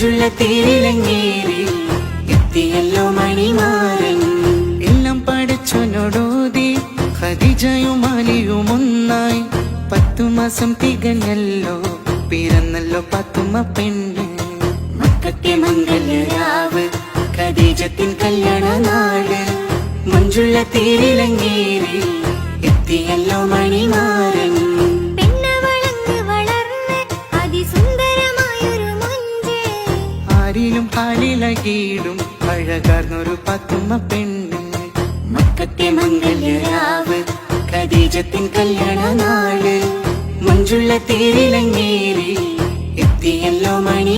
മഞ്ജുള്ള തേരിലങ്ങേറി എത്തിയല്ലോ മണിമാരൻ. എല്ലാം പഠിച്ചോനോടോതി ഖദീജയും അലിയും ഒന്നായി. 10 മാസം തികഞ്ഞല്ലോ, പിറന്നല്ലോ പാത്തുമ്മ പെണ്ണ്. മക്കത്തെ മംഗല്യരാവ് ഖദീജത്തിൻ കല്യാണ നാട്. മഞ്ജുള്ള തേരിലങ്ങേറി എത്തിയല്ലോ മണിമാരൻ. ആരിലും ഹാലിലകീടും അഴകാർന്നൊരു പാത്തുമ്മ പെണ്ണ്. മക്കത്തെ മംഗല്യരാവ് ഖദീജത്തിൻ കല്യാണ നാട്. മഞ്ജുള്ള തേരിലങ്ങേറി എത്തിയല്ലോ മണി